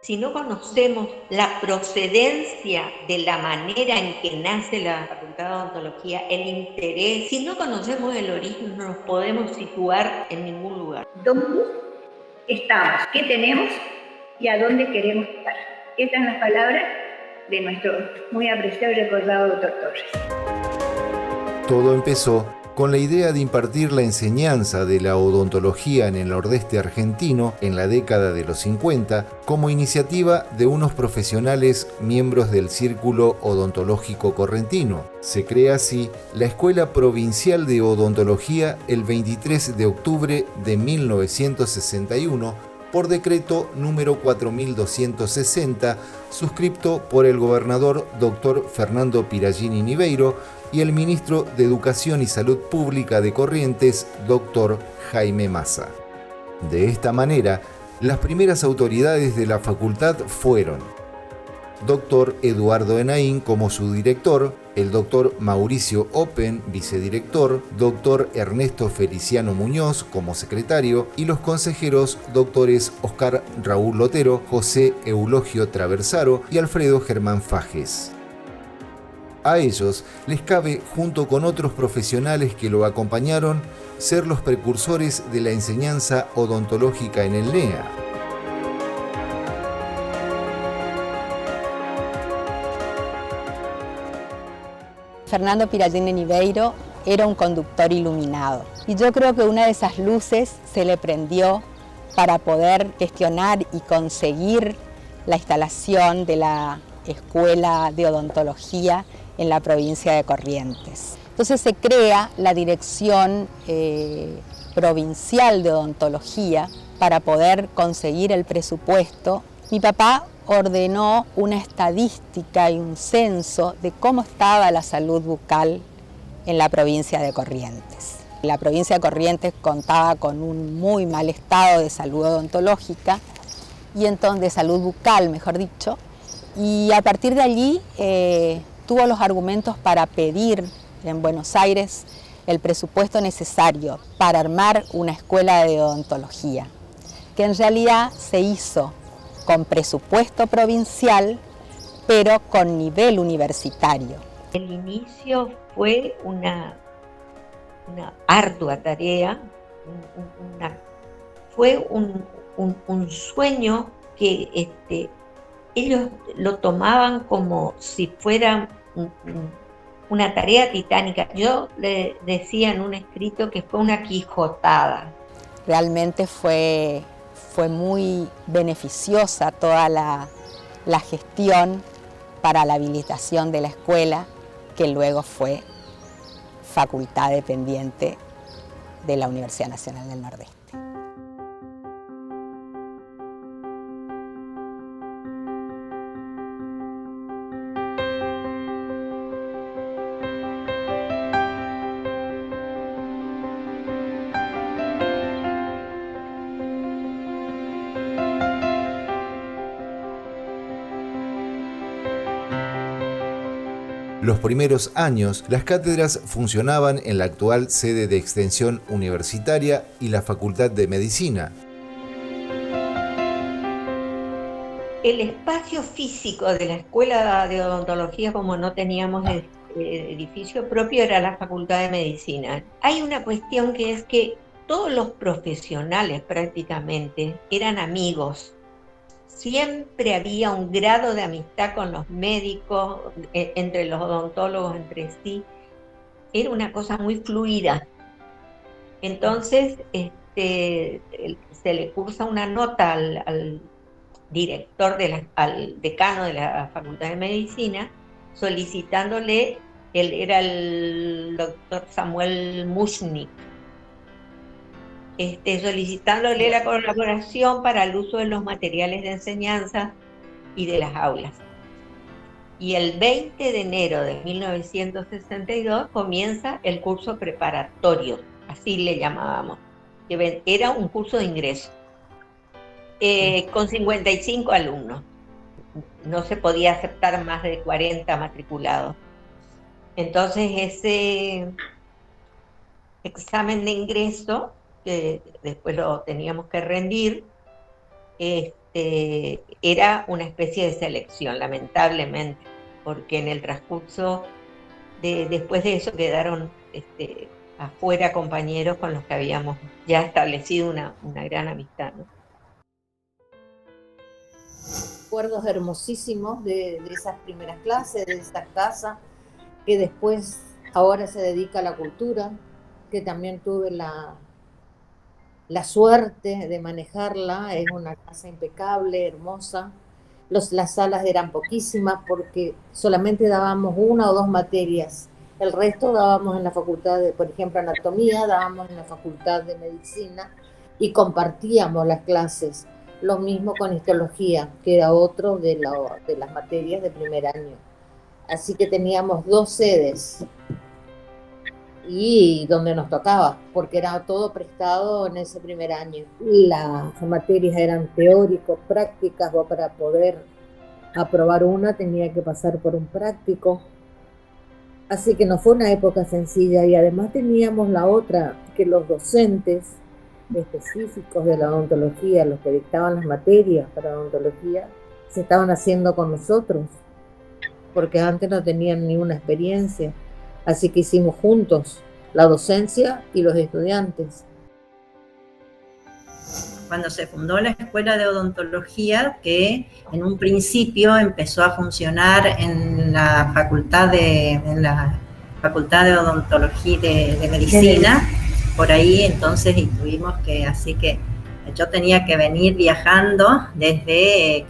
Si no conocemos la procedencia de la manera en que nace la Facultad de Odontología, el interés, si no conocemos el origen, no nos podemos situar en ningún lugar. ¿Dónde estamos? ¿Qué tenemos? ¿Y a dónde queremos estar? Estas son las palabras de nuestro muy apreciado y recordado doctor Torres. Todo empezó con la idea de impartir la enseñanza de la odontología en el nordeste argentino en la década de los 50 como iniciativa de unos profesionales miembros del Círculo Odontológico Correntino. Se crea así la Escuela Provincial de Odontología el 23 de octubre de 1961 por decreto número 4260, suscripto por el gobernador Dr. Fernando Piragini Niveiro y el ministro de Educación y Salud Pública de Corrientes, Dr. Jaime Massa. De esta manera, las primeras autoridades de la facultad fueron Dr. Eduardo Enaín como su director, el Dr. Mauricio Open, vicedirector, Dr. Ernesto Feliciano Muñoz como secretario y los consejeros doctores Oscar Raúl Lotero, José Eulogio Traversaro y Alfredo Germán Fajes. A ellos les cabe, junto con otros profesionales que lo acompañaron, ser los precursores de la enseñanza odontológica en el NEA. Fernando Piragini Niveiro era un conductor iluminado y yo creo que una de esas luces se le prendió para poder gestionar y conseguir la instalación de la Escuela de Odontología en la provincia de Corrientes. Entonces se crea la Dirección Provincial de Odontología para poder conseguir el presupuesto. Mi papá ordenó una estadística y un censo de cómo estaba la salud bucal en la provincia de Corrientes. La provincia de Corrientes contaba con un muy mal estado de salud odontológica, y entonces de salud bucal, mejor dicho, y a partir de allí tuvo los argumentos para pedir en Buenos Aires el presupuesto necesario para armar una escuela de odontología, que en realidad se hizo con presupuesto provincial, pero con nivel universitario. El inicio fue una ardua tarea, fue un sueño que ellos lo tomaban como si fuera una tarea titánica. Yo le decía en un escrito que fue una quijotada. Realmente fue muy beneficiosa toda la gestión para la habilitación de la escuela, que luego fue facultad dependiente de la Universidad Nacional del Nordeste. Los primeros años, las cátedras funcionaban en la actual sede de Extensión Universitaria y la Facultad de Medicina. El espacio físico de la Escuela de Odontología, como no teníamos edificio propio, era la Facultad de Medicina. Hay una cuestión que es que todos los profesionales prácticamente eran amigos. Siempre había un grado de amistad con los médicos, entre los odontólogos entre sí. Era una cosa muy fluida. Entonces, se le cursa una nota al director, al decano de la Facultad de Medicina, solicitándole, él era el doctor Samuel Mushnik, solicitándole la colaboración para el uso de los materiales de enseñanza y de las aulas. Y el 20 de enero de 1962 comienza el curso preparatorio, así le llamábamos, que era un curso de ingreso, con 55 alumnos. No se podía aceptar más de 40 matriculados. Entonces ese examen de ingreso, que después lo teníamos que rendir, era una especie de selección, lamentablemente, porque en el transcurso después de eso quedaron afuera compañeros con los que habíamos ya establecido una gran amistad, ¿no? Recuerdos hermosísimos de esas primeras clases, de esa casa, que después ahora se dedica a la cultura, que también tuve la suerte de manejarla. Es una casa impecable, hermosa. Las salas eran poquísimas porque solamente dábamos 1 o 2 materias. El resto dábamos en la facultad de, por ejemplo, anatomía, dábamos en la facultad de medicina y compartíamos las clases. Lo mismo con histología, que era otro de las materias de primer año. Así que teníamos 2 sedes y donde nos tocaba, porque era todo prestado en ese primer año. Las materias eran teóricos, prácticas, o para poder aprobar una tenía que pasar por un práctico. Así que no fue una época sencilla, y además teníamos la otra, que los docentes específicos de la odontología, los que dictaban las materias para odontología, se estaban haciendo con nosotros, porque antes no tenían ni una experiencia. Así que hicimos juntos la docencia y los estudiantes. Cuando se fundó la Escuela de Odontología, que en un principio empezó a funcionar en la Facultad de Odontología de Medicina, por ahí entonces, y tuvimos que, así que yo tenía que venir viajando desde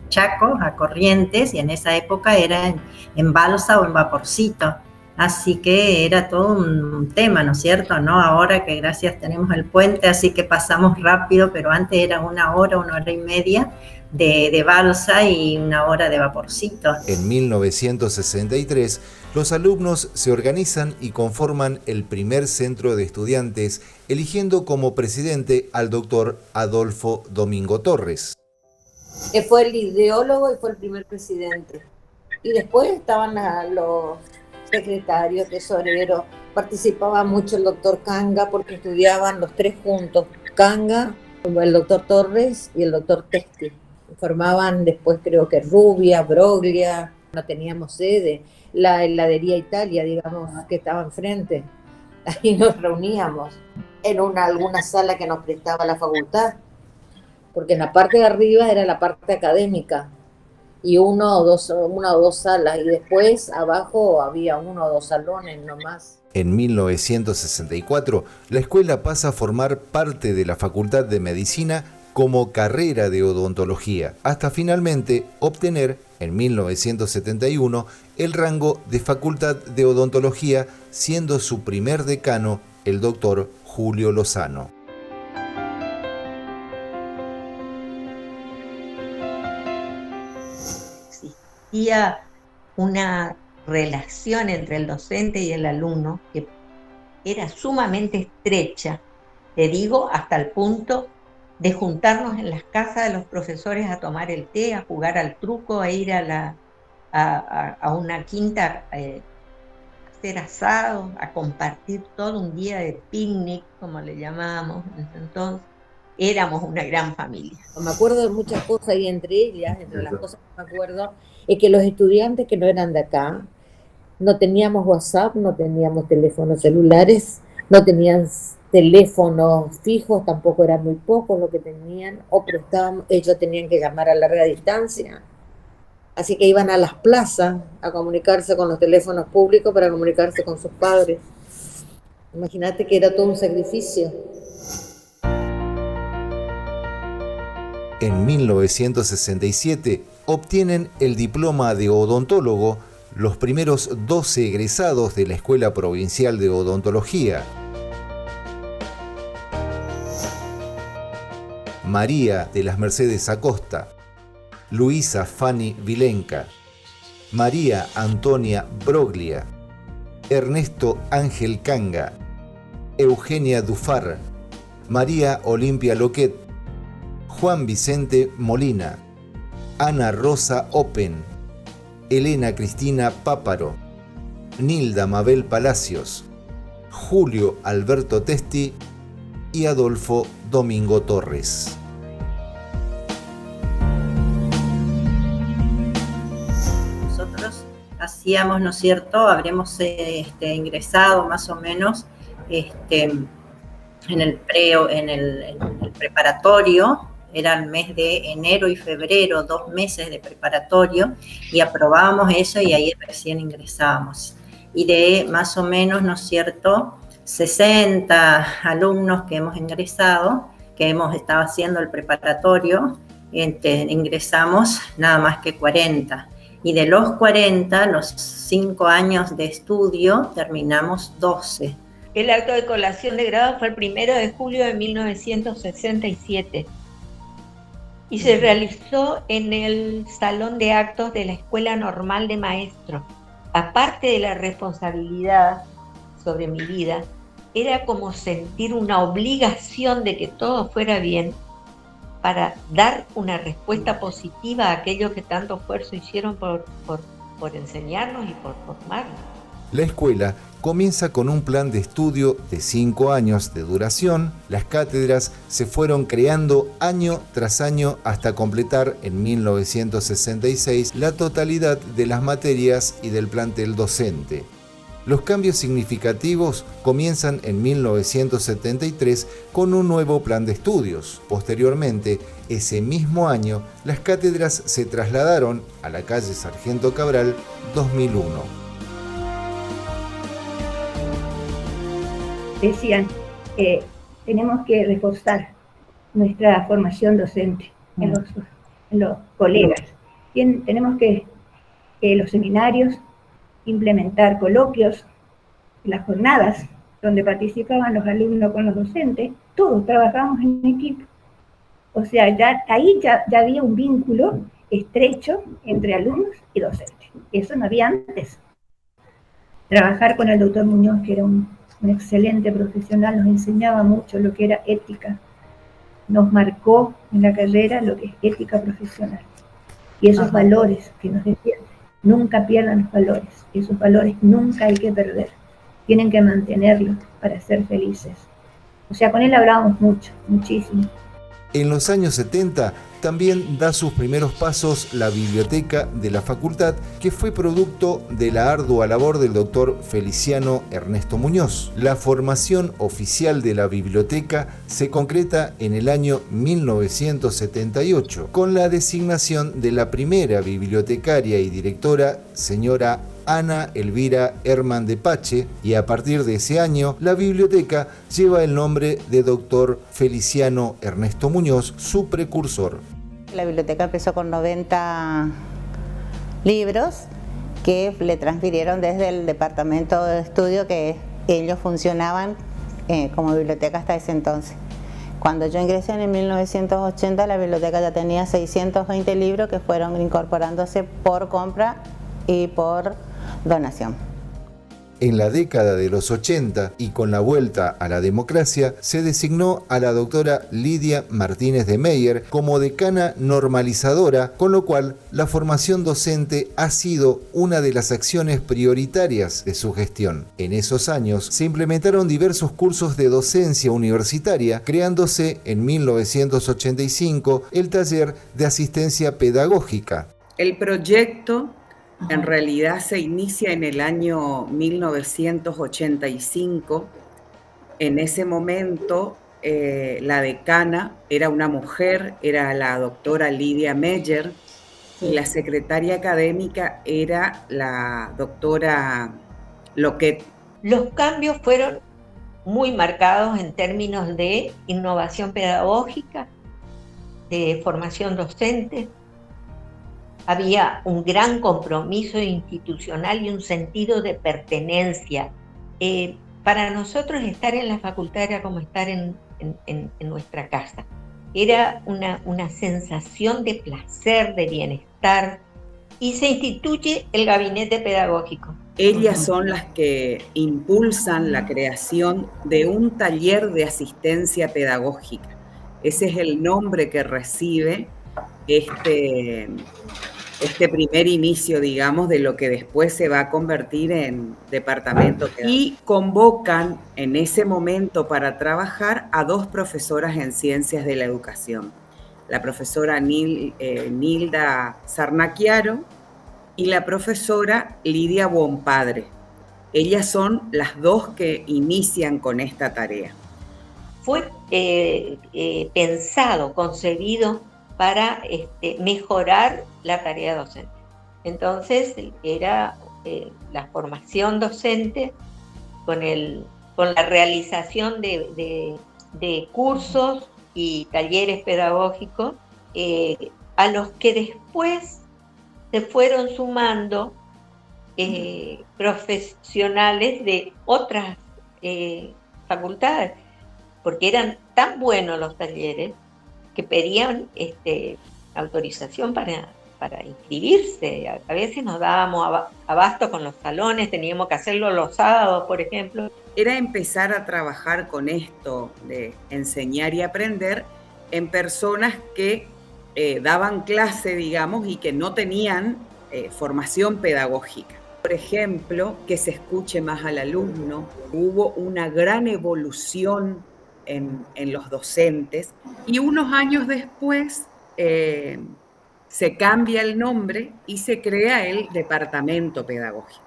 Chaco a Corrientes, y en esa época era en balsa o en vaporcito. Así que era todo un tema, ¿no es cierto? ¿No? Ahora que gracias tenemos el puente, así que pasamos rápido, pero antes era 1 hora y media de balsa y 1 hora de vaporcito. En 1963, los alumnos se organizan y conforman el primer centro de estudiantes, eligiendo como presidente al doctor Adolfo Domingo Torres. Que fue el ideólogo y fue el primer presidente. Y después estaban los secretarios, tesoreros. Participaba mucho el doctor Canga porque estudiaban los 3 juntos. Canga, el doctor Torres y el doctor Testi. Formaban después, creo que Rubia, Broglia. No teníamos sede. La heladería Italia, digamos, que estaba enfrente. Ahí nos reuníamos en alguna sala que nos prestaba la facultad, porque en la parte de arriba era la parte académica y una o dos salas, y después abajo había 1 o 2 salones nomás. En 1964, la escuela pasa a formar parte de la Facultad de Medicina como carrera de odontología, hasta finalmente obtener en 1971 el rango de Facultad de Odontología, siendo su primer decano el doctor Julio Lozano. Existía una relación entre el docente y el alumno que era sumamente estrecha, te digo, hasta el punto de juntarnos en las casas de los profesores a tomar el té, a jugar al truco, a ir a una quinta, a hacer asados, a compartir todo un día de picnic, como le llamábamos entonces. Éramos una gran familia. Me acuerdo de muchas cosas, y entre las cosas que me acuerdo es que los estudiantes que no eran de acá, no teníamos WhatsApp, no teníamos teléfonos celulares, no tenían teléfonos fijos, tampoco eran muy pocos lo que tenían, o prestaban, ellos tenían que llamar a larga distancia. Así que iban a las plazas a comunicarse con los teléfonos públicos para comunicarse con sus padres. Imagínate que era todo un sacrificio. En 1967 obtienen el diploma de odontólogo los primeros 12 egresados de la Escuela Provincial de Odontología. María de las Mercedes Acosta, Luisa Fanny Vilenca, María Antonia Broglia, Ernesto Ángel Canga, Eugenia Dufar, María Olimpia Loquet, Juan Vicente Molina, Ana Rosa Open, Elena Cristina Páparo, Nilda Mabel Palacios, Julio Alberto Testi y Adolfo Domingo Torres. Nosotros hacíamos, ¿no es cierto?, habremos ingresado más o menos en el preparatorio, era el mes de enero y febrero, 2 meses de preparatorio, y aprobábamos eso y ahí recién ingresábamos. Y de más o menos, ¿no es cierto?, 60 alumnos que hemos ingresado, que hemos estado haciendo el preparatorio, ingresamos nada más que 40. Y de los 40, los 5 años de estudio, terminamos 12. El acto de colación de grado fue el 1 de julio de 1967 y se realizó en el Salón de Actos de la Escuela Normal de Maestros. Aparte de la responsabilidad sobre mi vida, era como sentir una obligación de que todo fuera bien para dar una respuesta positiva a aquellos que tanto esfuerzo hicieron por enseñarnos y por formarnos. La escuela comienza con un plan de estudio de 5 años de duración. Las cátedras se fueron creando año tras año hasta completar en 1966 la totalidad de las materias y del plantel docente. Los cambios significativos comienzan en 1973 con un nuevo plan de estudios. Posteriormente, ese mismo año, las cátedras se trasladaron a la calle Sargento Cabral 2001. Decían que tenemos que reforzar nuestra formación docente en los colegas. Tenemos que los seminarios implementar coloquios, las jornadas donde participaban los alumnos con los docentes, todos trabajábamos en equipo. O sea, ahí ya había un vínculo estrecho entre alumnos y docentes. Eso no había antes. Trabajar con el doctor Muñoz, que era un excelente profesional, nos enseñaba mucho lo que era ética. Nos marcó en la carrera lo que es ética profesional. Y esos valores que nos decían, nunca pierdan los valores. Esos valores nunca hay que perder. Tienen que mantenerlos para ser felices. O sea, con él hablábamos mucho, muchísimo. En los años 70 también da sus primeros pasos la biblioteca de la facultad, que fue producto de la ardua labor del doctor Feliciano Ernesto Muñoz. La formación oficial de la biblioteca se concreta en el año 1978, con la designación de la primera bibliotecaria y directora, señora Ana Elvira Herman de Pache, y a partir de ese año la biblioteca lleva el nombre de doctor Feliciano Ernesto Muñoz, su precursor. La biblioteca empezó con 90 libros que le transfirieron desde el departamento de estudio, que ellos funcionaban como biblioteca hasta ese entonces. Cuando yo ingresé en 1980, la biblioteca ya tenía 620 libros que fueron incorporándose por compra y por donación. En la década de los 80 y con la vuelta a la democracia, se designó a la doctora Lidia Martínez de Meyer como decana normalizadora, con lo cual la formación docente ha sido una de las acciones prioritarias de su gestión. En esos años se implementaron diversos cursos de docencia universitaria, creándose en 1985 el taller de asistencia pedagógica. El proyecto en realidad se inicia en el año 1985. En ese momento la decana era una mujer, era la doctora Lidia Meyer, y la secretaria académica era la doctora Loquet. Los cambios fueron muy marcados en términos de innovación pedagógica, de formación docente. Había un gran compromiso institucional y un sentido de pertenencia. Para nosotros estar en la facultad era como estar en nuestra casa. Era una sensación de placer, de bienestar, y se instituye el gabinete pedagógico. Ellas son las que impulsan la creación de un taller de asistencia pedagógica. Ese es el nombre que recibe este primer inicio, digamos, de lo que después se va a convertir en departamento. Y convocan en ese momento para trabajar a 2 profesoras en ciencias de la educación. La profesora Nilda Sarnaquiaro y la profesora Lidia Buonpadre. Ellas son las 2 que inician con esta tarea. Fue pensado, concebido para mejorar la tarea docente. Entonces era la formación docente con la realización de cursos y talleres pedagógicos a los que después se fueron sumando profesionales de otras facultades, porque eran tan buenos los talleres que pedían autorización para inscribirse. A veces nos dábamos abasto con los salones, teníamos que hacerlo los sábados, por ejemplo. Era empezar a trabajar con esto de enseñar y aprender en personas que daban clase, digamos, y que no tenían formación pedagógica. Por ejemplo, que se escuche más al alumno. Hubo una gran evolución en los docentes, y unos años después se cambia el nombre y se crea el departamento pedagógico.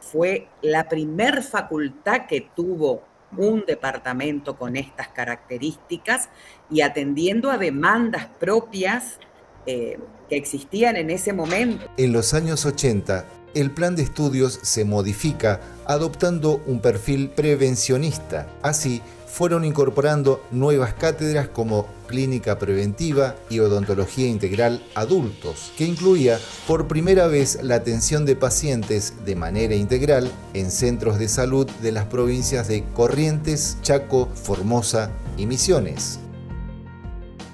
Fue la primer facultad que tuvo un departamento con estas características y atendiendo a demandas propias que existían en ese momento. En los años 80, el plan de estudios se modifica adoptando un perfil prevencionista. Así, fueron incorporando nuevas cátedras como clínica preventiva y odontología integral adultos, que incluía por primera vez la atención de pacientes de manera integral en centros de salud de las provincias de Corrientes, Chaco, Formosa y Misiones.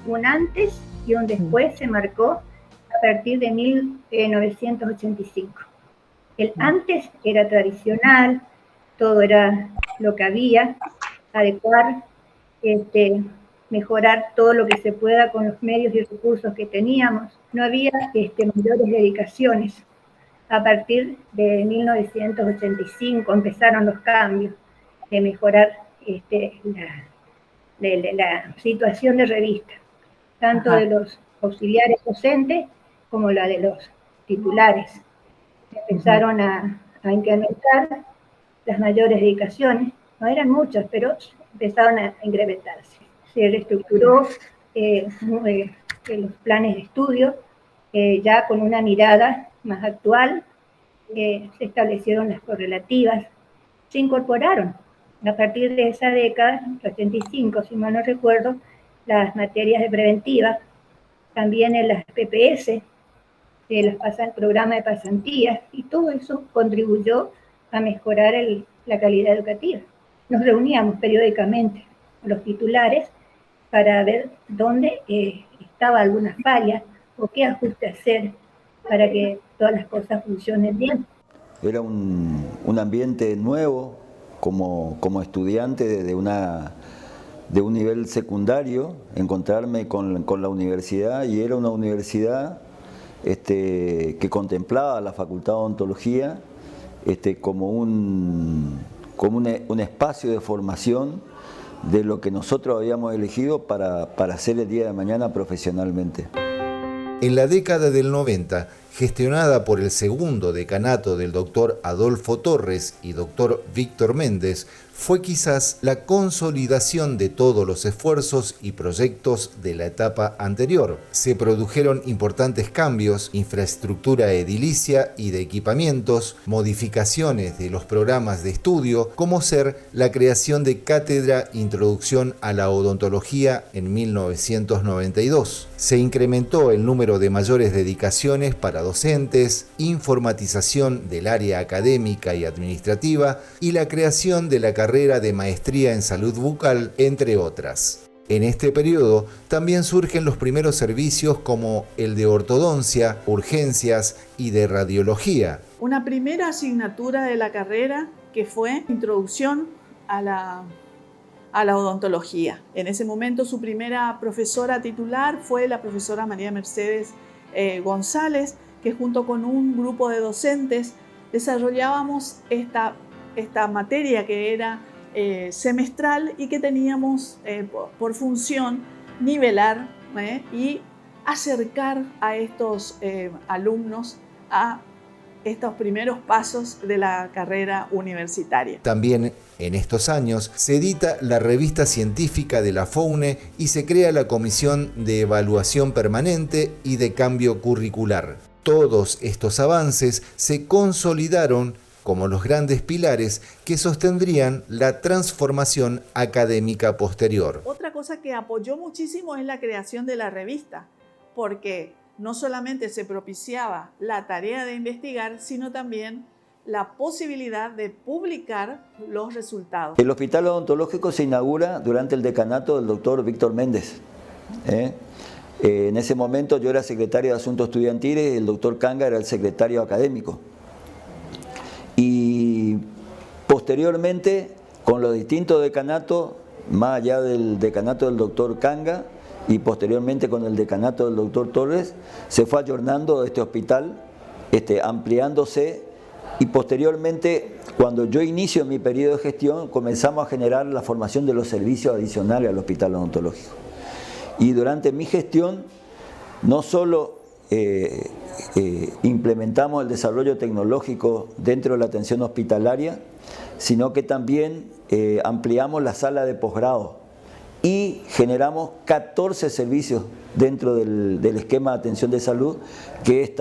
Un antes y un después se marcó a partir de 1985. El antes era tradicional, todo era lo que había, adecuar, mejorar todo lo que se pueda con los medios y recursos que teníamos. No había mayores dedicaciones. A partir de 1985 empezaron los cambios de mejorar la situación de revista, tanto de los auxiliares docentes como la de los titulares. Empezaron a incrementar las mayores dedicaciones. No eran muchas, pero empezaron a incrementarse. Se reestructuró los planes de estudio, ya con una mirada más actual, se establecieron las correlativas, se incorporaron a partir de esa década, 85, si mal no recuerdo, las materias de preventiva, también en las PPS, el programa de pasantías, y todo eso contribuyó a mejorar la calidad educativa. Nos reuníamos periódicamente los titulares para ver dónde estaba alguna falla o qué ajuste hacer para que todas las cosas funcionen bien. Era un ambiente nuevo como estudiante de un nivel secundario, encontrarme con la universidad, y era una universidad que contemplaba la Facultad de Odontología como un espacio de formación de lo que nosotros habíamos elegido para hacer el día de mañana profesionalmente. En la década del 90, gestionada por el segundo decanato del doctor Adolfo Torres y doctor Víctor Méndez, fue quizás la consolidación de todos los esfuerzos y proyectos de la etapa anterior. Se produjeron importantes cambios, infraestructura edilicia y de equipamientos, modificaciones de los programas de estudio, como ser la creación de Cátedra Introducción a la Odontología en 1992. Se incrementó el número de mayores dedicaciones para docentes, informatización del área académica y administrativa y la creación de la carrera de maestría en salud bucal, entre otras. En este periodo también surgen los primeros servicios como el de ortodoncia, urgencias y de radiología. Una primera asignatura de la carrera que fue Introducción a la Odontología. En ese momento su primera profesora titular fue la profesora María Mercedes González, que junto con un grupo de docentes desarrollábamos esta materia que era semestral y que teníamos por función nivelar y acercar a estos alumnos a estos primeros pasos de la carrera universitaria. También en estos años se edita la revista científica de la FOUNE y se crea la Comisión de Evaluación Permanente y de Cambio Curricular. Todos estos avances se consolidaron como los grandes pilares que sostendrían la transformación académica posterior. Otra cosa que apoyó muchísimo es la creación de la revista, porque no solamente se propiciaba la tarea de investigar, sino también la posibilidad de publicar los resultados. El Hospital Odontológico se inaugura durante el decanato del doctor Víctor Méndez. En ese momento yo era secretario de Asuntos Estudiantiles y el doctor Kanga era el secretario académico. Y posteriormente, con los distintos decanatos, más allá del decanato del doctor Kanga, y posteriormente con el decanato del doctor Torres, se fue ayornando este hospital, ampliándose, y posteriormente, cuando yo inicio mi periodo de gestión, comenzamos a generar la formación de los servicios adicionales al hospital odontológico. Y durante mi gestión, no solo implementamos el desarrollo tecnológico dentro de la atención hospitalaria, sino que también ampliamos la sala de posgrado y generamos 14 servicios dentro del esquema de atención de salud que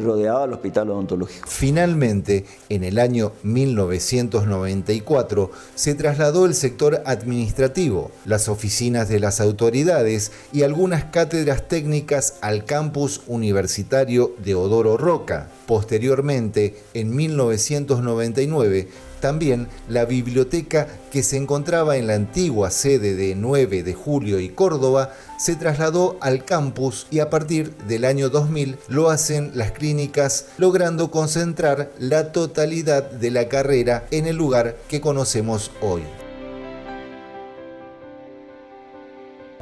rodeaba al hospital odontológico. Finalmente, en el año 1994, se trasladó el sector administrativo, las oficinas de las autoridades y algunas cátedras técnicas al campus universitario de Odoro Roca. Posteriormente, en 1999, también la biblioteca que se encontraba en la antigua sede de 9 de Julio y Córdoba se trasladó al campus y a partir del año 2000 lo hacen las clínicas, logrando concentrar la totalidad de la carrera en el lugar que conocemos hoy.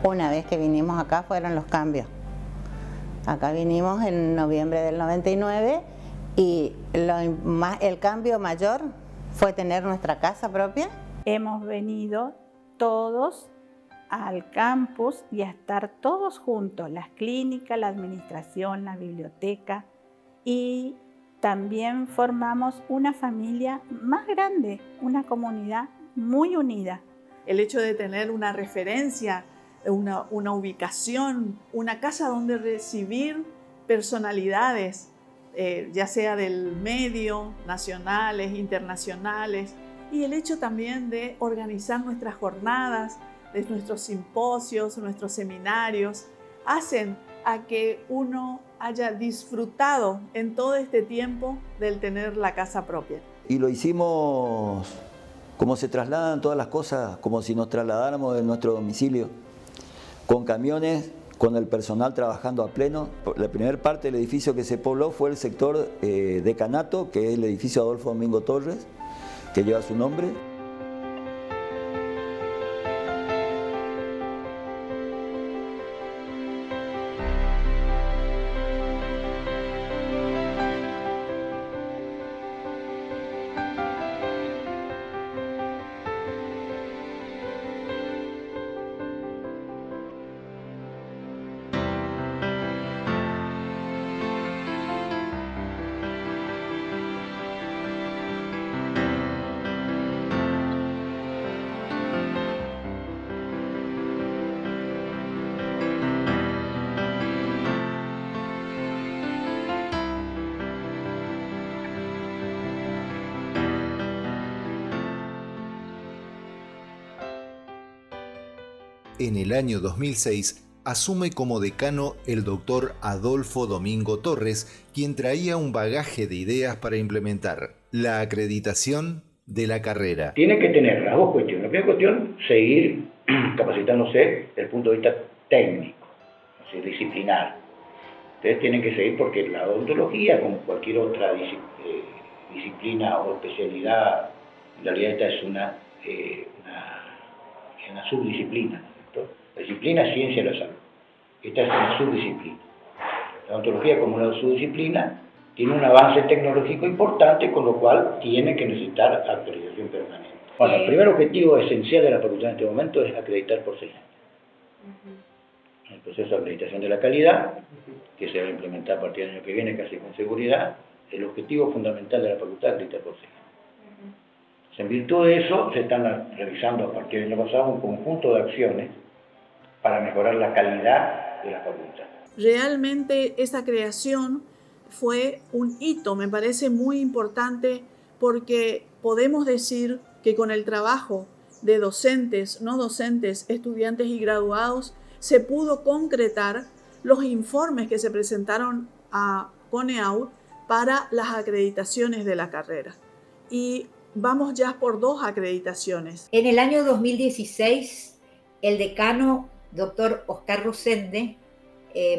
Una vez que vinimos acá fueron los cambios. Acá vinimos en noviembre del 99 y el cambio mayor fue tener nuestra casa propia. Hemos venido todos al campus y a estar todos juntos, las clínicas, la administración, la biblioteca, y también formamos una familia más grande, una comunidad muy unida. El hecho de tener una referencia, una ubicación, una casa donde recibir personalidades, ya sea del medio, nacionales, internacionales, y el hecho también de organizar nuestras jornadas, de nuestros simposios, nuestros seminarios, hacen a que uno haya disfrutado en todo este tiempo del tener la casa propia. Y lo hicimos como se trasladan todas las cosas, como si nos trasladáramos de nuestro domicilio, con camiones, con el personal trabajando a pleno. La primera parte del edificio que se pobló fue el sector decanato, que es el edificio Adolfo Domingo Torres, que lleva su nombre. En el año 2006 asume como decano el doctor Adolfo Domingo Torres, quien traía un bagaje de ideas para implementar la acreditación de la carrera. Tiene que tener las dos cuestiones. La primera cuestión, seguir capacitándose desde el punto de vista técnico, es decir, disciplinar. Ustedes tienen que seguir porque la odontología, como cualquier otra disciplina o especialidad, en realidad esta es una subdisciplina. La disciplina es ciencia de la salud. Esta es una subdisciplina. La odontología como una subdisciplina tiene un avance tecnológico importante, con lo cual tiene que necesitar actualización permanente. Bueno, el primer objetivo esencial de la facultad en este momento es acreditar por 6 años. El proceso de acreditación de la calidad, que se va a implementar a partir del año que viene casi con seguridad, el objetivo fundamental de la facultad es acreditar por 6 años. En virtud de eso, se están realizando a partir del año pasado un conjunto de acciones para mejorar la calidad de la facultad. Realmente esta creación fue un hito, me parece muy importante, porque podemos decir que con el trabajo de docentes, no docentes, estudiantes y graduados, se pudo concretar los informes que se presentaron a CONEAU para las acreditaciones de la carrera. Y vamos ya por 2 acreditaciones. En el año 2016, el decano, doctor Oscar Rosende,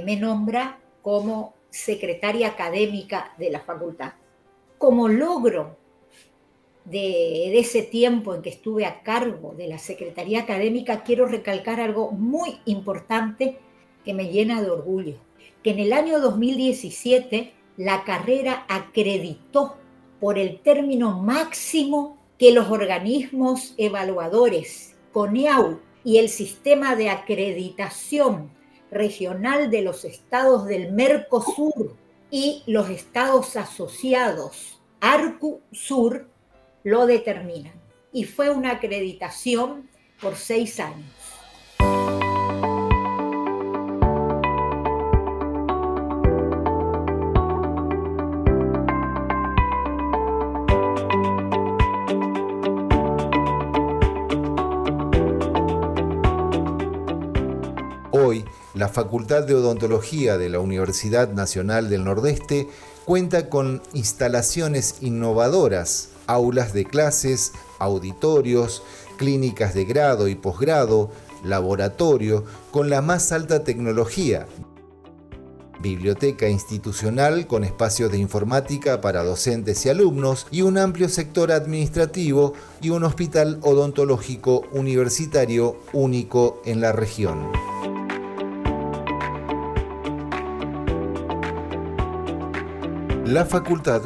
me nombra como secretaria académica de la facultad. Como logro de ese tiempo en que estuve a cargo de la Secretaría Académica, quiero recalcar algo muy importante que me llena de orgullo, que en el año 2017 la carrera acreditó por el término máximo que los organismos evaluadores, CONEAU, y el sistema de acreditación regional de los estados del Mercosur y los estados asociados, ARCU-Sur, lo determinan. Y fue una acreditación por 6 años. Hoy, la Facultad de Odontología de la Universidad Nacional del Nordeste cuenta con instalaciones innovadoras, aulas de clases, auditorios, clínicas de grado y posgrado, laboratorio con la más alta tecnología, biblioteca institucional con espacios de informática para docentes y alumnos y un amplio sector administrativo y un hospital odontológico universitario único en la región. La facultad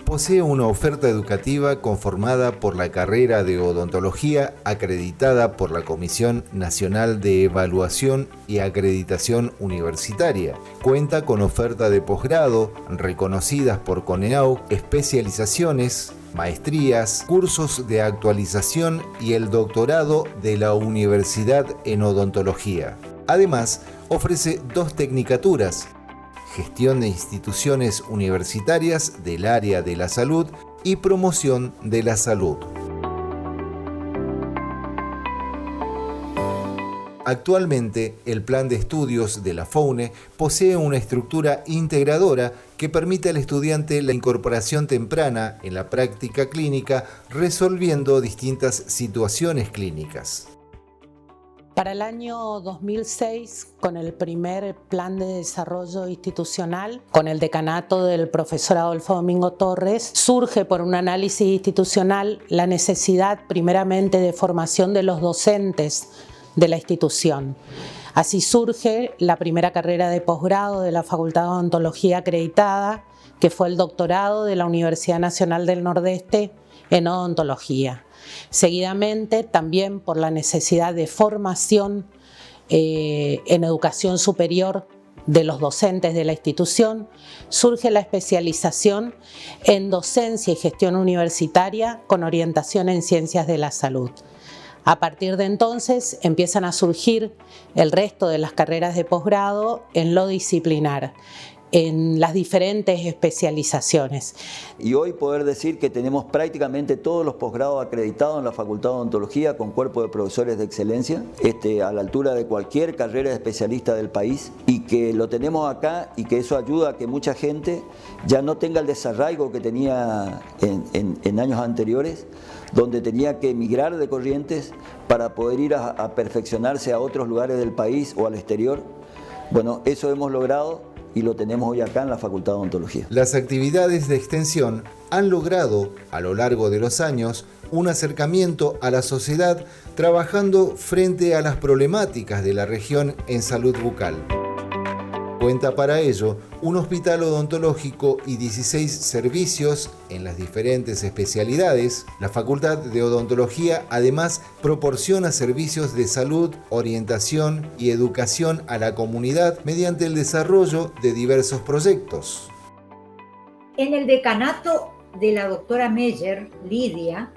posee una oferta educativa conformada por la carrera de odontología acreditada por la Comisión Nacional de Evaluación y Acreditación Universitaria. Cuenta con oferta de posgrado reconocidas por CONEAU, especializaciones, maestrías, cursos de actualización y el doctorado de la Universidad en Odontología. Además, ofrece 2 tecnicaturas: Gestión de instituciones universitarias del área de la salud y Promoción de la salud. Actualmente, el plan de estudios de la FOUNE posee una estructura integradora que permite al estudiante la incorporación temprana en la práctica clínica, resolviendo distintas situaciones clínicas. Para el año 2006, con el primer plan de desarrollo institucional, con el decanato del profesor Adolfo Domingo Torres, surge por un análisis institucional la necesidad primeramente de formación de los docentes de la institución. Así surge la primera carrera de posgrado de la Facultad de Odontología acreditada, que fue el doctorado de la Universidad Nacional del Nordeste en Odontología. Seguidamente, también por la necesidad de formación en educación superior de los docentes de la institución, surge la especialización en docencia y gestión universitaria con orientación en ciencias de la salud. A partir de entonces empiezan a surgir el resto de las carreras de posgrado en lo disciplinar, en las diferentes especializaciones. Y hoy poder decir que tenemos prácticamente todos los posgrados acreditados en la Facultad de Odontología con cuerpo de profesores de excelencia, a la altura de cualquier carrera de especialista del país, y que lo tenemos acá y que eso ayuda a que mucha gente ya no tenga el desarraigo que tenía en años anteriores, donde tenía que emigrar de Corrientes para poder ir a perfeccionarse a otros lugares del país o al exterior. Bueno, eso hemos logrado y lo tenemos hoy acá en la Facultad de Odontología. Las actividades de extensión han logrado, a lo largo de los años, un acercamiento a la sociedad trabajando frente a las problemáticas de la región en salud bucal. Cuenta para ello un hospital odontológico y 16 servicios en las diferentes especialidades. La Facultad de Odontología además proporciona servicios de salud, orientación y educación a la comunidad mediante el desarrollo de diversos proyectos. En el decanato de la doctora Meyer, Lidia,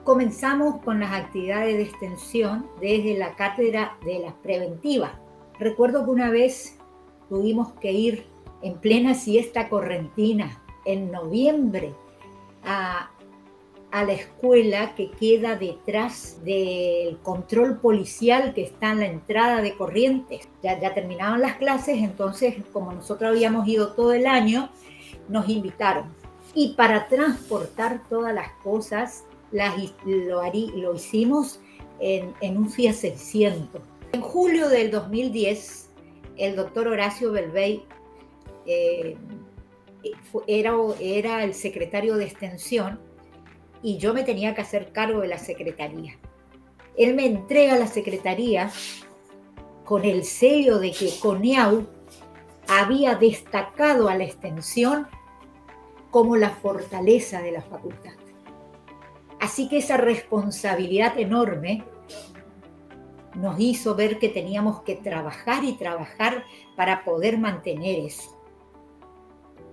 comenzamos con las actividades de extensión desde la cátedra de las preventivas. Recuerdo que una vez tuvimos que ir en plena siesta correntina, en noviembre, a la escuela que queda detrás del control policial que está en la entrada de Corrientes. Ya terminaban las clases, entonces, como nosotros habíamos ido todo el año, nos invitaron. Y para transportar todas las cosas, lo hicimos en un Fiat 600. En julio del 2010, el doctor Horacio Belvey era el secretario de extensión y yo me tenía que hacer cargo de la secretaría. Él me entrega la secretaría con el sello de que CONEAU había destacado a la extensión como la fortaleza de la facultad. Así que esa responsabilidad enorme nos hizo ver que teníamos que trabajar y trabajar para poder mantener eso.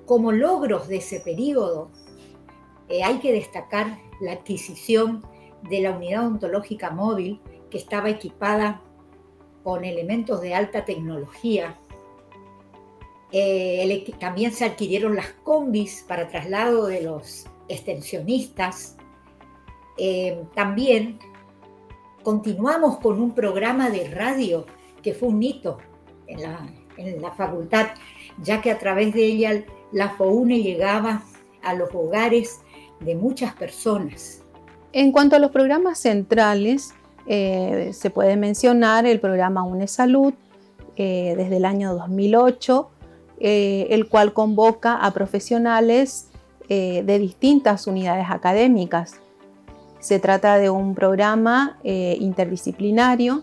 Como logros de ese periodo, hay que destacar la adquisición de la unidad odontológica móvil que estaba equipada con elementos de alta tecnología. También se adquirieron las combis para traslado de los extensionistas. También continuamos con un programa de radio que fue un hito en la facultad, ya que a través de ella la FOUNE llegaba a los hogares de muchas personas. En cuanto a los programas centrales, se puede mencionar el programa UNESalud desde el año 2008, el cual convoca a profesionales de distintas unidades académicas. Se trata de un programa interdisciplinario,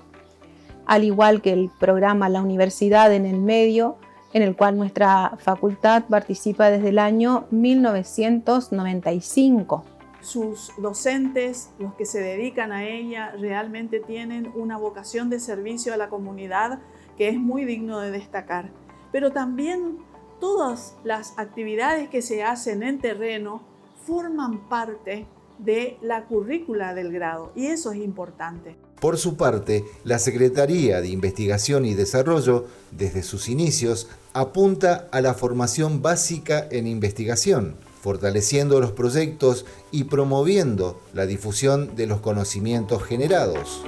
al igual que el programa La Universidad en el Medio, en el cual nuestra facultad participa desde el año 1995. Sus docentes, los que se dedican a ella, realmente tienen una vocación de servicio a la comunidad que es muy digno de destacar. Pero también todas las actividades que se hacen en terreno forman parte de la currícula del grado y eso es importante. Por su parte, la Secretaría de Investigación y Desarrollo, desde sus inicios, apunta a la formación básica en investigación, fortaleciendo los proyectos y promoviendo la difusión de los conocimientos generados.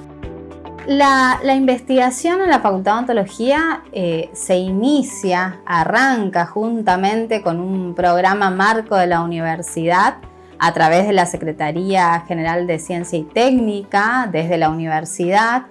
La investigación en la Facultad de Odontología arranca juntamente con un programa marco de la universidad a través de la Secretaría General de Ciencia y Técnica, desde la universidad,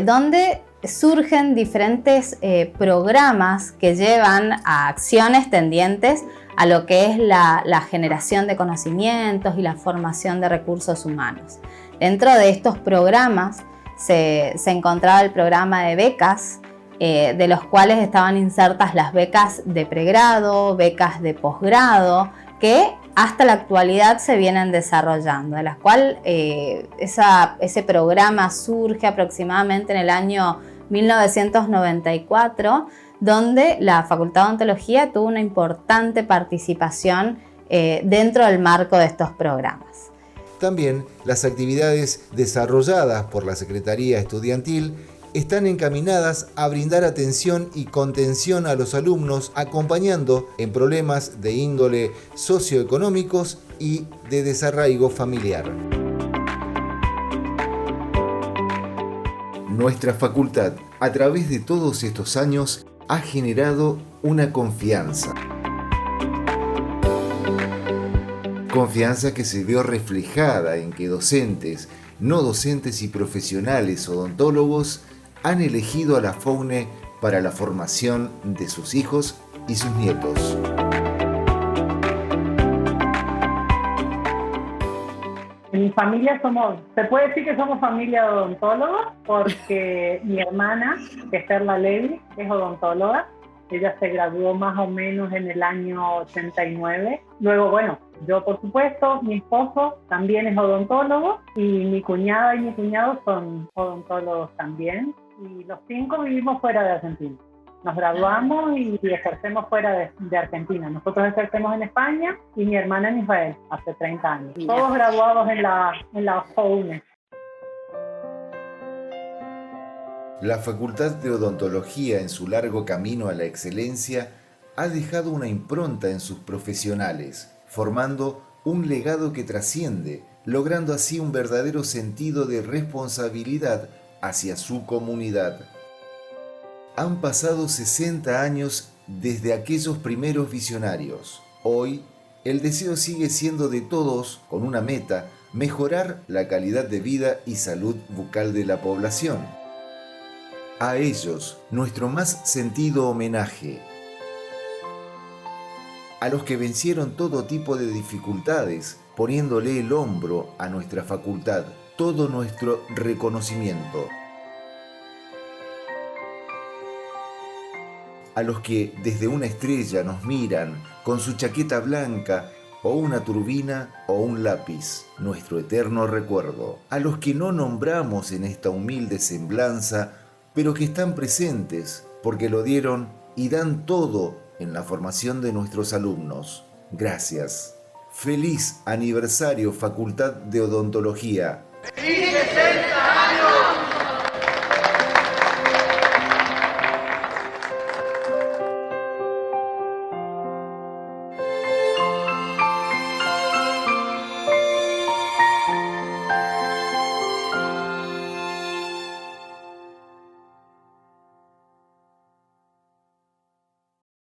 donde surgen diferentes programas que llevan a acciones tendientes a lo que es la generación de conocimientos y la formación de recursos humanos. Dentro de estos programas se encontraba el programa de becas, de los cuales estaban insertas las becas de pregrado, becas de posgrado, que hasta la actualidad se vienen desarrollando, de las cuales ese programa surge aproximadamente en el año 1994, donde la Facultad de Odontología tuvo una importante participación dentro del marco de estos programas. También las actividades desarrolladas por la Secretaría Estudiantil están encaminadas a brindar atención y contención a los alumnos, acompañando en problemas de índole socioeconómicos y de desarraigo familiar. Nuestra facultad, a través de todos estos años, ha generado una confianza. Confianza que se vio reflejada en que docentes, no docentes y profesionales odontólogos han elegido a la FOUNE para la formación de sus hijos y sus nietos. En mi familia se puede decir que somos familia de odontólogos porque mi hermana, Esther Lalevi, es odontóloga Ella se graduó más o menos en el año 89. Luego, bueno, yo por supuesto, mi esposo también es odontólogo y mi cuñada y mi cuñado son odontólogos también. Y los 5 vivimos fuera de Argentina. Nos graduamos y ejercemos fuera de Argentina. Nosotros ejercemos en España y mi hermana en Israel hace 30 años. Todos graduados en la FOUNES. La Facultad de Odontología, en su largo camino a la excelencia, ha dejado una impronta en sus profesionales, formando un legado que trasciende, logrando así un verdadero sentido de responsabilidad hacia su comunidad. Han pasado 60 años desde aquellos primeros visionarios. Hoy, el deseo sigue siendo de todos, con una meta: mejorar la calidad de vida y salud bucal de la población. A ellos, nuestro más sentido homenaje. A los que vencieron todo tipo de dificultades, poniéndole el hombro a nuestra facultad, todo nuestro reconocimiento. A los que desde una estrella nos miran con su chaqueta blanca o una turbina o un lápiz, nuestro eterno recuerdo. A los que no nombramos en esta humilde semblanza, pero que están presentes porque lo dieron y dan todo en la formación de nuestros alumnos. Gracias. Feliz aniversario, Facultad de Odontología. ¡Feliz 60!